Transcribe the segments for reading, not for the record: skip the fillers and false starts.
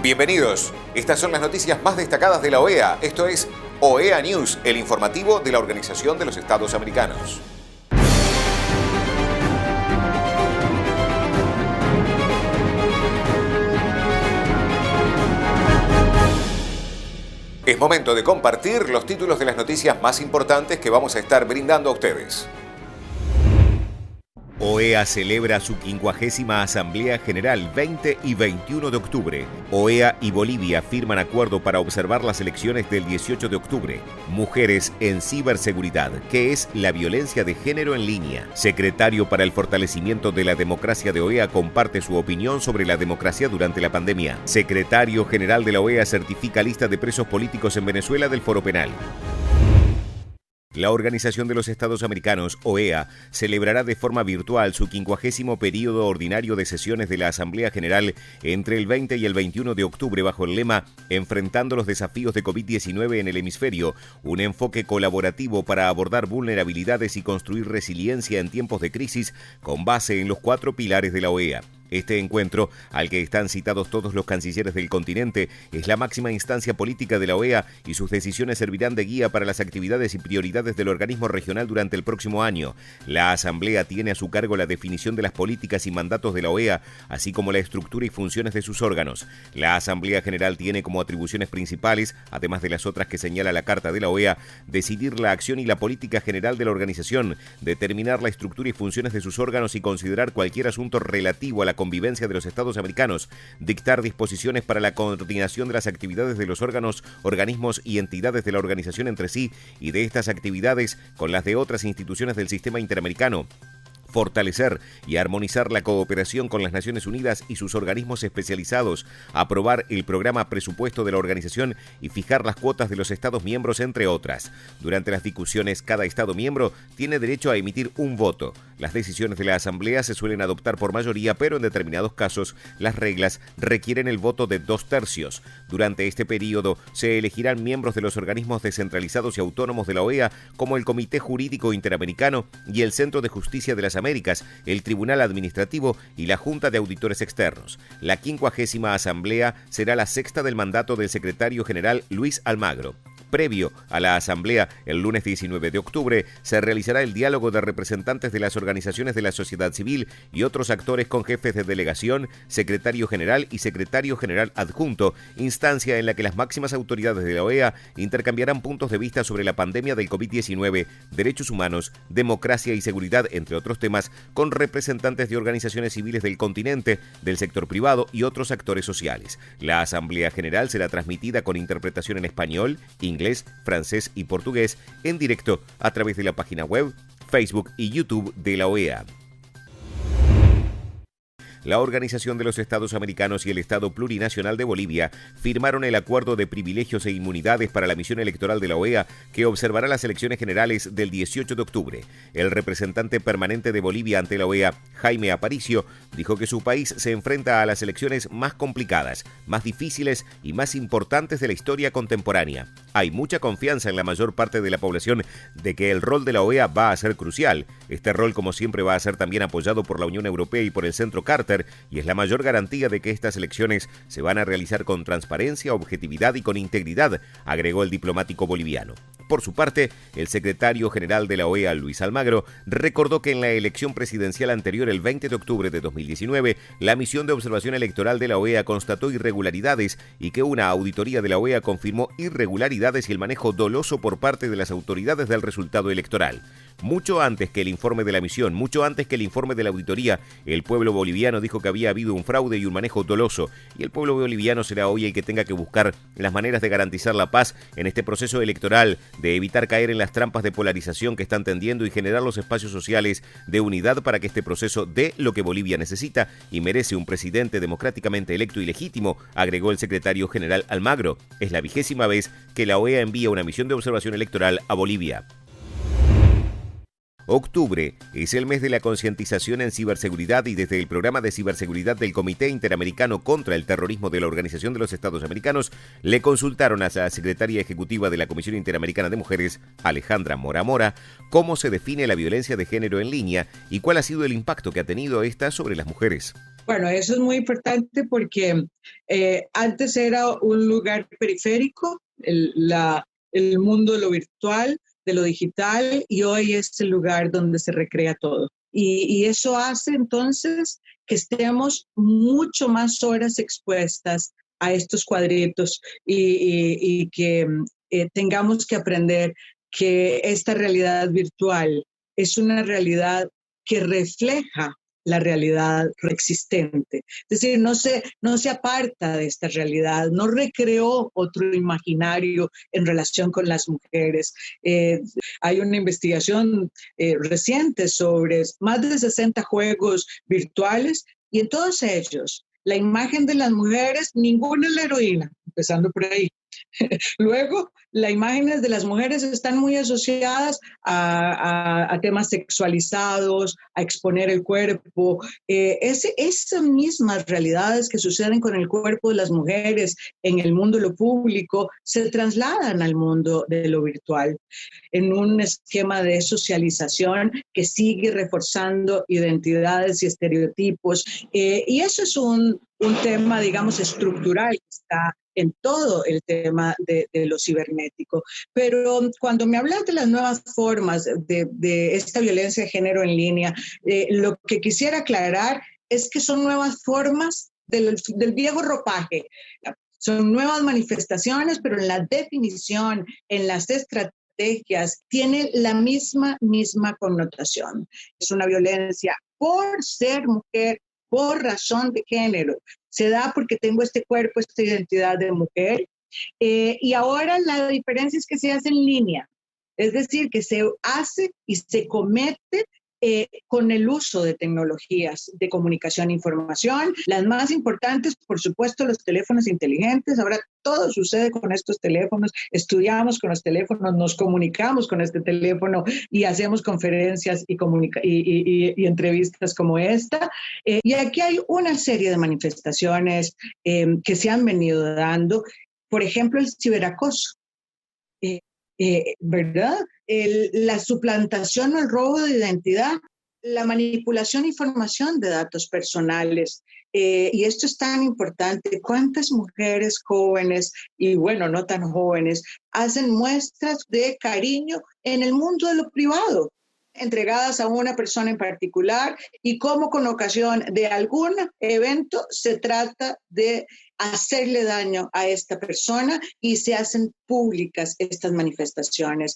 Bienvenidos. Estas son las noticias más destacadas de la OEA. Esto es OEA News, el informativo de la Organización de los Estados Americanos. Es momento de compartir los títulos de las noticias más importantes que vamos a estar brindando a ustedes. OEA celebra su 50ª Asamblea General 20 y 21 de octubre. OEA y Bolivia firman acuerdo para observar las elecciones del 18 de octubre. Mujeres en ciberseguridad, ¿qué es la violencia de género en línea? Secretario para el fortalecimiento de la democracia de OEA comparte su opinión sobre la democracia durante la pandemia. Secretario General de la OEA certifica lista de presos políticos en Venezuela del Foro Penal. La Organización de los Estados Americanos, OEA, celebrará de forma virtual su 50º período ordinario de sesiones de la Asamblea General entre el 20 y el 21 de octubre bajo el lema Enfrentando los desafíos de COVID-19 en el hemisferio, un enfoque colaborativo para abordar vulnerabilidades y construir resiliencia en tiempos de crisis con base en los 4 pilares de la OEA. Este encuentro, al que están citados todos los cancilleres del continente, es la máxima instancia política de la OEA y sus decisiones servirán de guía para las actividades y prioridades del organismo regional durante el próximo año. La Asamblea tiene a su cargo la definición de las políticas y mandatos de la OEA, así como la estructura y funciones de sus órganos. La Asamblea General tiene como atribuciones principales, además de las otras que señala la Carta de la OEA, decidir la acción y la política general de la organización, determinar la estructura y funciones de sus órganos y considerar cualquier asunto relativo a la convivencia de los Estados americanos, dictar disposiciones para la coordinación de las actividades de los órganos, organismos y entidades de la organización entre sí y de estas actividades con las de otras instituciones del sistema interamericano, fortalecer y armonizar la cooperación con las Naciones Unidas y sus organismos especializados, aprobar el programa presupuesto de la organización y fijar las cuotas de los Estados miembros, entre otras. Durante las discusiones, cada Estado miembro tiene derecho a emitir un voto. Las decisiones de la Asamblea se suelen adoptar por mayoría, pero en determinados casos las reglas requieren el voto de 2/3. Durante este periodo se elegirán miembros de los organismos descentralizados y autónomos de la OEA, como el Comité Jurídico Interamericano y el Centro de Justicia de las Américas, el Tribunal Administrativo y la Junta de Auditores Externos. La 50ª Asamblea será la 6ª del mandato del secretario general Luis Almagro. Previo a la Asamblea, el lunes 19 de octubre, se realizará el diálogo de representantes de las organizaciones de la sociedad civil y otros actores con jefes de delegación, secretario general y secretario general adjunto, instancia en la que las máximas autoridades de la OEA intercambiarán puntos de vista sobre la pandemia del COVID-19, derechos humanos, democracia y seguridad, entre otros temas, con representantes de organizaciones civiles del continente, del sector privado y otros actores sociales. La Asamblea General será transmitida con interpretación en español, inglés, francés y portugués en directo a través de la página web, Facebook y YouTube de la OEA. La Organización de los Estados Americanos y el Estado Plurinacional de Bolivia firmaron el acuerdo de privilegios e inmunidades para la misión electoral de la OEA que observará las elecciones generales del 18 de octubre. El representante permanente de Bolivia ante la OEA, Jaime Aparicio, dijo que su país se enfrenta a las elecciones más complicadas, más difíciles y más importantes de la historia contemporánea. Hay mucha confianza en la mayor parte de la población de que el rol de la OEA va a ser crucial. Este rol, como siempre, va a ser también apoyado por la Unión Europea y por el Centro Carter, y es la mayor garantía de que estas elecciones se van a realizar con transparencia, objetividad y con integridad, agregó el diplomático boliviano. Por su parte, el secretario general de la OEA, Luis Almagro, recordó que en la elección presidencial anterior, el 20 de octubre de 2019, la misión de observación electoral de la OEA constató irregularidades y que una auditoría de la OEA confirmó irregularidades y el manejo doloso por parte de las autoridades del resultado electoral. Mucho antes que el informe de la misión, mucho antes que el informe de la auditoría, el pueblo boliviano dijo que había habido un fraude y un manejo doloso, y el pueblo boliviano será hoy el que tenga que buscar las maneras de garantizar la paz en este proceso electoral, de evitar caer en las trampas de polarización que están tendiendo y generar los espacios sociales de unidad para que este proceso dé lo que Bolivia necesita y merece un presidente democráticamente electo y legítimo, agregó el secretario general Almagro. Es la 20ª vez que la OEA envía una misión de observación electoral a Bolivia. Octubre es el mes de la concientización en ciberseguridad y desde el programa de ciberseguridad del Comité Interamericano contra el Terrorismo de la Organización de los Estados Americanos le consultaron a la secretaria ejecutiva de la Comisión Interamericana de Mujeres, Alejandra Mora Mora, cómo se define la violencia de género en línea y cuál ha sido el impacto que ha tenido esta sobre las mujeres. Bueno, eso es muy importante porque antes era un lugar periférico, el mundo de lo virtual, de lo digital, y hoy es el lugar donde se recrea todo. Y eso hace entonces que estemos mucho más horas expuestas a estos cuadritos y que tengamos que aprender que esta realidad virtual es una realidad que refleja la realidad existente. Es decir, no se aparta de esta realidad, no recreó otro imaginario en relación con las mujeres. Hay una investigación reciente sobre más de 60 juegos virtuales y en todos ellos la imagen de las mujeres, ninguna es la heroína, empezando por ahí. Luego, las imágenes de las mujeres están muy asociadas a temas sexualizados, a exponer el cuerpo. Esas mismas realidades que suceden con el cuerpo de las mujeres en el mundo de lo público se trasladan al mundo de lo virtual, en un esquema de socialización que sigue reforzando identidades y estereotipos. Y eso es un tema, digamos, estructural que está en todo el tema de lo cibernético. Pero cuando me hablas de las nuevas formas de esta violencia de género en línea, lo que quisiera aclarar es que son nuevas formas del viejo ropaje. Son nuevas manifestaciones, pero en la definición, en las estrategias, tiene la misma connotación. Es una violencia por ser mujer, por razón de género. Se da porque tengo este cuerpo, esta identidad de mujer. Y ahora la diferencia es que se hace en línea. Es decir, que se hace y se comete con el uso de tecnologías de comunicación e información. Las más importantes, por supuesto, los teléfonos inteligentes. Ahora todo sucede con estos teléfonos. Estudiamos con los teléfonos, nos comunicamos con este teléfono y hacemos conferencias y entrevistas como esta. Y aquí hay una serie de manifestaciones que se han venido dando. Por ejemplo, el ciberacoso. ¿Verdad? La suplantación o el robo de identidad, la manipulación e información de datos personales. Y esto es tan importante. ¿Cuántas mujeres jóvenes y, bueno, no tan jóvenes hacen muestras de cariño en el mundo de lo privado, entregadas a una persona en particular, y cómo con ocasión de algún evento se trata de hacerle daño a esta persona y se hacen públicas estas manifestaciones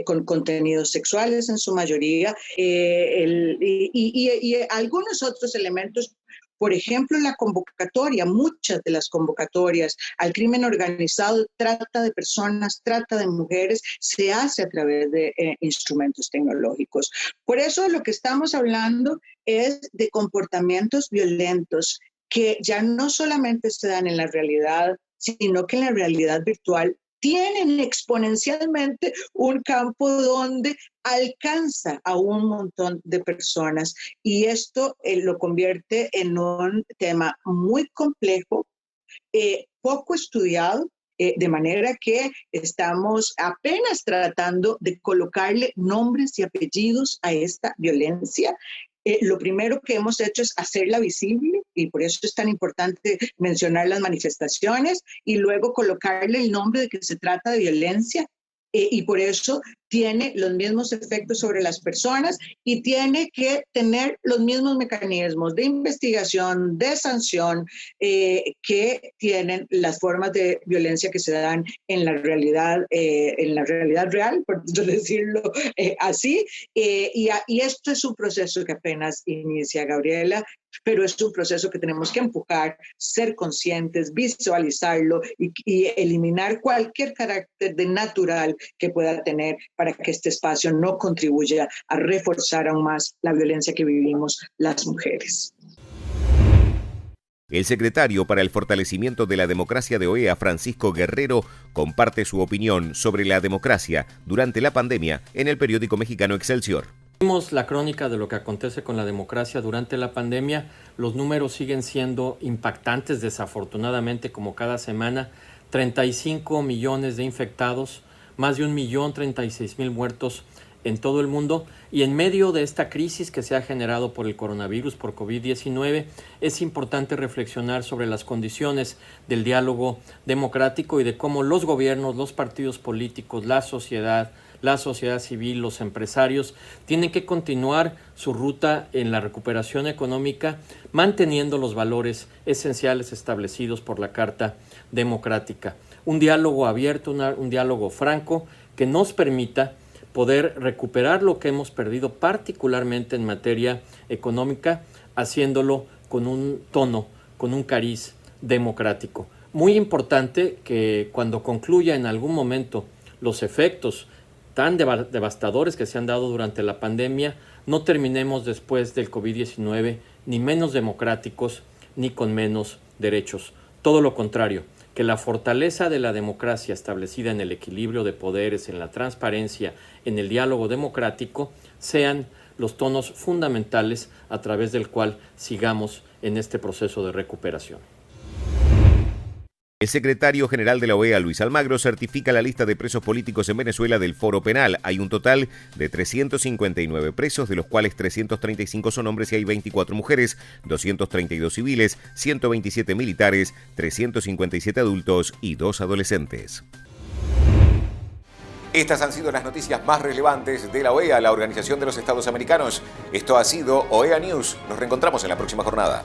con contenidos sexuales en su mayoría y algunos otros elementos. Por ejemplo, la convocatoria, muchas de las convocatorias al crimen organizado, trata de personas, trata de mujeres, se hace a través de instrumentos tecnológicos. Por eso lo que estamos hablando es de comportamientos violentos que ya no solamente se dan en la realidad, sino que en la realidad virtual tienen exponencialmente un campo donde alcanza a un montón de personas. Y esto lo convierte en un tema muy complejo, poco estudiado, de manera que estamos apenas tratando de colocarle nombres y apellidos a esta violencia. Lo primero que hemos hecho es hacerla visible, y por eso es tan importante mencionar las manifestaciones, y luego colocarle el nombre de que se trata de violencia, y por eso tiene los mismos efectos sobre las personas y tiene que tener los mismos mecanismos de investigación, de sanción que tienen las formas de violencia que se dan en la realidad real, por decirlo así. Y esto es un proceso que apenas inicia, Gabriela, pero es un proceso que tenemos que empujar, ser conscientes, visualizarlo y eliminar cualquier carácter de natural que pueda tener para que este espacio no contribuya a reforzar aún más la violencia que vivimos las mujeres. El secretario para el fortalecimiento de la democracia de OEA, Francisco Guerrero, comparte su opinión sobre la democracia durante la pandemia en el periódico mexicano Excelsior. Vimos la crónica de lo que acontece con la democracia durante la pandemia. Los números siguen siendo impactantes, desafortunadamente, como cada semana. 35 millones de infectados, más de 1.036.000 muertos en todo el mundo. Y en medio de esta crisis que se ha generado por el coronavirus, por COVID-19, es importante reflexionar sobre las condiciones del diálogo democrático y de cómo los gobiernos, los partidos políticos, la sociedad civil, los empresarios, tienen que continuar su ruta en la recuperación económica, manteniendo los valores esenciales establecidos por la Carta Democrática. Un diálogo abierto, un diálogo franco que nos permita poder recuperar lo que hemos perdido, particularmente en materia económica, haciéndolo con un tono, con un cariz democrático. Muy importante que cuando concluya en algún momento los efectos tan devastadores que se han dado durante la pandemia, no terminemos después del COVID-19 ni menos democráticos ni con menos derechos. Todo lo contrario, que la fortaleza de la democracia establecida en el equilibrio de poderes, en la transparencia, en el diálogo democrático, sean los tonos fundamentales a través del cual sigamos en este proceso de recuperación. El secretario general de la OEA, Luis Almagro, certifica la lista de presos políticos en Venezuela del Foro Penal. Hay un total de 359 presos, de los cuales 335 son hombres y hay 24 mujeres, 232 civiles, 127 militares, 357 adultos y 2 adolescentes. Estas han sido las noticias más relevantes de la OEA, la Organización de los Estados Americanos. Esto ha sido OEA News. Nos reencontramos en la próxima jornada.